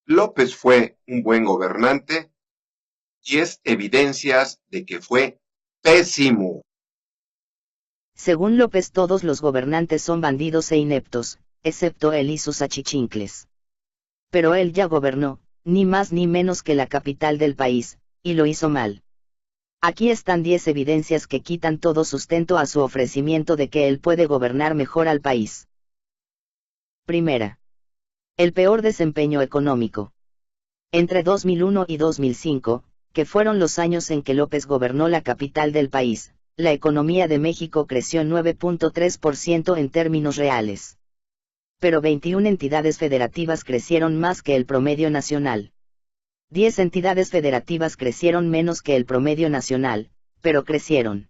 López fue un buen gobernante y es evidencias de que fue pésimo. Según López, todos los gobernantes son bandidos e ineptos, excepto él y sus achichincles. Pero él ya gobernó, ni más ni menos que la capital del país, y lo hizo mal. Aquí están 10 evidencias que quitan todo sustento a su ofrecimiento de que él puede gobernar mejor al país. Primera. El peor desempeño económico. Entre 2001 y 2005, que fueron los años en que López gobernó la capital del país, la economía de México creció 9.3% en términos reales. Pero 21 entidades federativas crecieron más que el promedio nacional. 10 entidades federativas crecieron menos que el promedio nacional, pero crecieron.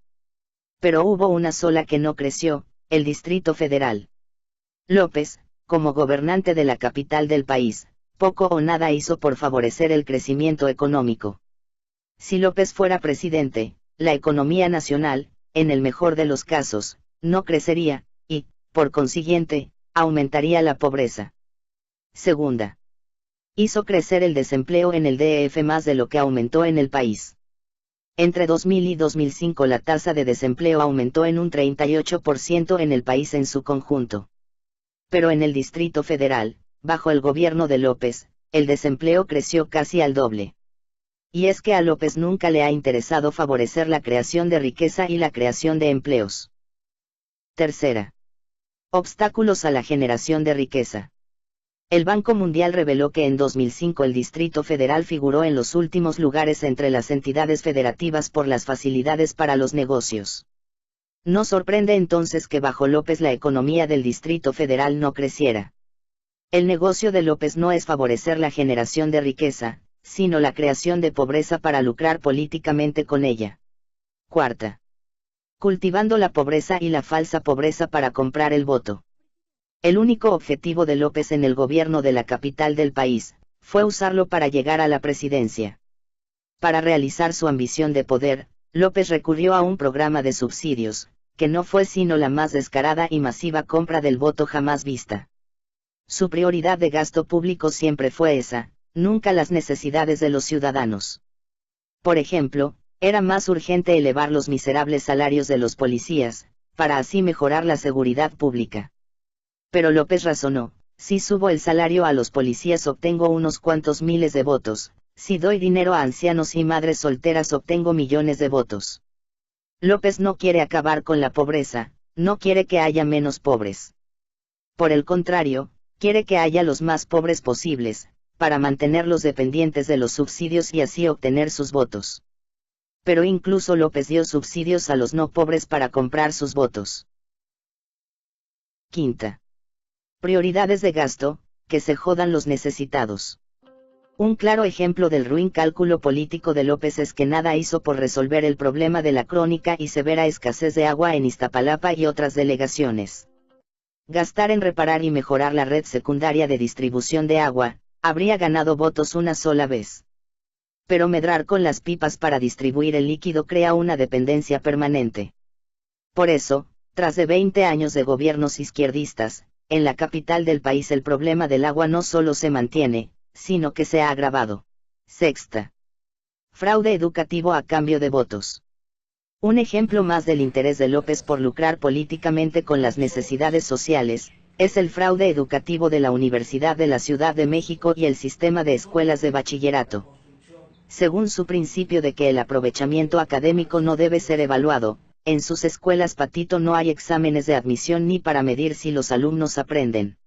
Pero hubo una sola que no creció, el Distrito Federal. López, como gobernante de la capital del país, poco o nada hizo por favorecer el crecimiento económico. Si López fuera presidente, la economía nacional, en el mejor de los casos, no crecería, y, por consiguiente, aumentaría la pobreza. Segunda. Hizo crecer el desempleo en el DF más de lo que aumentó en el país. Entre 2000 y 2005 la tasa de desempleo aumentó en un 38% en el país en su conjunto. Pero en el Distrito Federal, bajo el gobierno de López, el desempleo creció casi al doble. Y es que a López nunca le ha interesado favorecer la creación de riqueza y la creación de empleos. Tercera. Obstáculos a la generación de riqueza. El Banco Mundial reveló que en 2005 el Distrito Federal figuró en los últimos lugares entre las entidades federativas por las facilidades para los negocios. No sorprende entonces que bajo López la economía del Distrito Federal no creciera. El negocio de López no es favorecer la generación de riqueza, sino la creación de pobreza para lucrar políticamente con ella. Cuarta. Cultivando la pobreza y la falsa pobreza para comprar el voto. El único objetivo de López en el gobierno de la capital del país, fue usarlo para llegar a la presidencia. Para realizar su ambición de poder, López recurrió a un programa de subsidios, que no fue sino la más descarada y masiva compra del voto jamás vista. Su prioridad de gasto público siempre fue esa, nunca las necesidades de los ciudadanos. Por ejemplo, era más urgente elevar los miserables salarios de los policías, para así mejorar la seguridad pública. Pero López razonó, si subo el salario a los policías obtengo unos cuantos miles de votos, si doy dinero a ancianos y madres solteras obtengo millones de votos. López no quiere acabar con la pobreza, no quiere que haya menos pobres. Por el contrario, quiere que haya los más pobres posibles, para mantenerlos dependientes de los subsidios y así obtener sus votos. Pero incluso López dio subsidios a los no pobres para comprar sus votos. Quinta. Prioridades de gasto, que se jodan los necesitados. Un claro ejemplo del ruin cálculo político de López es que nada hizo por resolver el problema de la crónica y severa escasez de agua en Iztapalapa y otras delegaciones. Gastar en reparar y mejorar la red secundaria de distribución de agua, habría ganado votos una sola vez. Pero medrar con las pipas para distribuir el líquido crea una dependencia permanente. Por eso, tras de 20 años de gobiernos izquierdistas, en la capital del país el problema del agua no solo se mantiene, sino que se ha agravado. Sexta. Fraude educativo a cambio de votos. Un ejemplo más del interés de López por lucrar políticamente con las necesidades sociales, es el fraude educativo de la Universidad de la Ciudad de México y el sistema de escuelas de bachillerato. Según su principio de que el aprovechamiento académico no debe ser evaluado, en sus escuelas patito no hay exámenes de admisión ni para medir si los alumnos aprenden.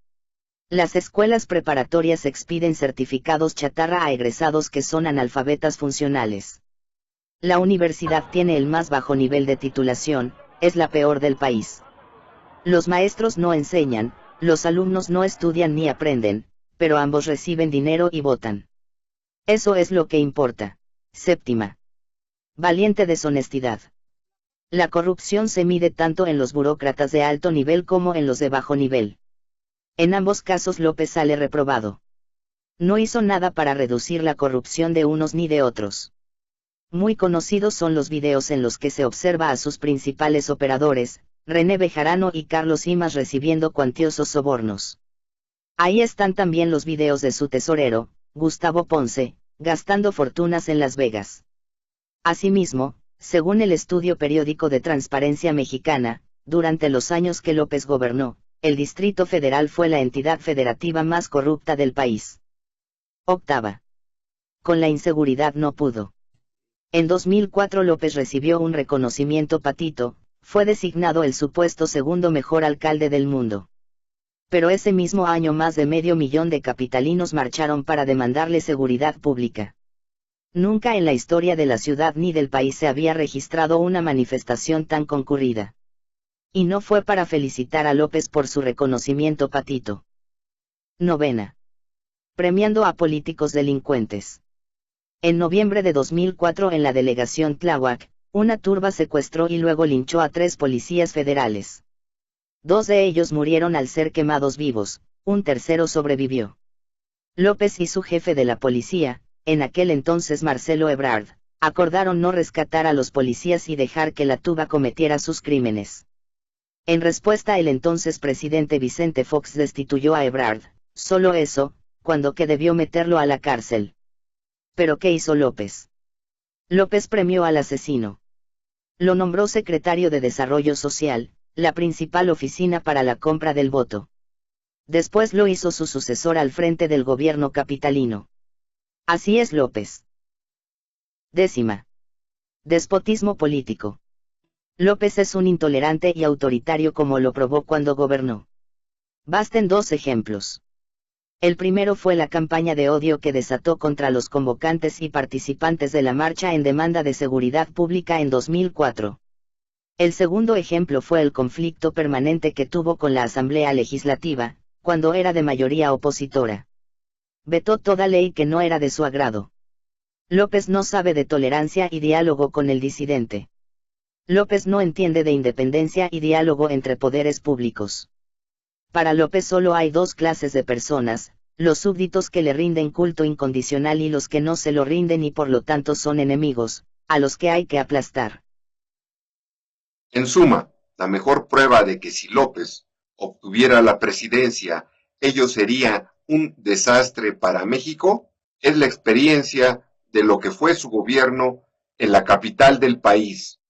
Las escuelas preparatorias expiden certificados chatarra a egresados que son analfabetas funcionales. La universidad tiene el más bajo nivel de titulación, es la peor del país. Los maestros no enseñan, los alumnos no estudian ni aprenden, pero ambos reciben dinero y votan. Eso es lo que importa. Séptima. Valiente deshonestidad. La corrupción se mide tanto en los burócratas de alto nivel como en los de bajo nivel. En ambos casos López sale reprobado. No hizo nada para reducir la corrupción de unos ni de otros. Muy conocidos son los videos en los que se observa a sus principales operadores, René Bejarano y Carlos Simas recibiendo cuantiosos sobornos. Ahí están también los videos de su tesorero, Gustavo Ponce, gastando fortunas en Las Vegas. Asimismo, según el estudio periódico de Transparencia Mexicana, durante los años que López gobernó, el Distrito Federal fue la entidad federativa más corrupta del país. Octava. Con la inseguridad no pudo. En 2004 López recibió un reconocimiento patito, fue designado el supuesto segundo mejor alcalde del mundo. Pero ese mismo año más de 500,000 de capitalinos marcharon para demandarle seguridad pública. Nunca en la historia de la ciudad ni del país se había registrado una manifestación tan concurrida. Y no fue para felicitar a López por su reconocimiento patito. Novena. Premiando a políticos delincuentes. En noviembre de 2004 en la delegación Tláhuac, una turba secuestró y luego linchó a 3 policías federales. 2 de ellos murieron al ser quemados vivos, un tercero sobrevivió. López y su jefe de la policía, en aquel entonces Marcelo Ebrard, acordaron no rescatar a los policías y dejar que la turba cometiera sus crímenes. En respuesta el entonces presidente Vicente Fox destituyó a Ebrard, solo eso, cuando que debió meterlo a la cárcel. ¿Pero qué hizo López? López premió al asesino. Lo nombró secretario de Desarrollo Social, la principal oficina para la compra del voto. Después lo hizo su sucesor al frente del gobierno capitalino. Así es López. Décima. Despotismo político. López es un intolerante y autoritario como lo probó cuando gobernó. Basten 2 ejemplos. El primero fue la campaña de odio que desató contra los convocantes y participantes de la marcha en demanda de seguridad pública en 2004. El segundo ejemplo fue el conflicto permanente que tuvo con la Asamblea Legislativa, cuando era de mayoría opositora. Vetó toda ley que no era de su agrado. López no sabe de tolerancia y diálogo con el disidente. López no entiende de independencia y diálogo entre poderes públicos. Para López solo hay 2 clases de personas, los súbditos que le rinden culto incondicional y los que no se lo rinden y por lo tanto son enemigos, a los que hay que aplastar. En suma, la mejor prueba de que si López obtuviera la presidencia, ello sería un desastre para México, es la experiencia de lo que fue su gobierno en la capital del país,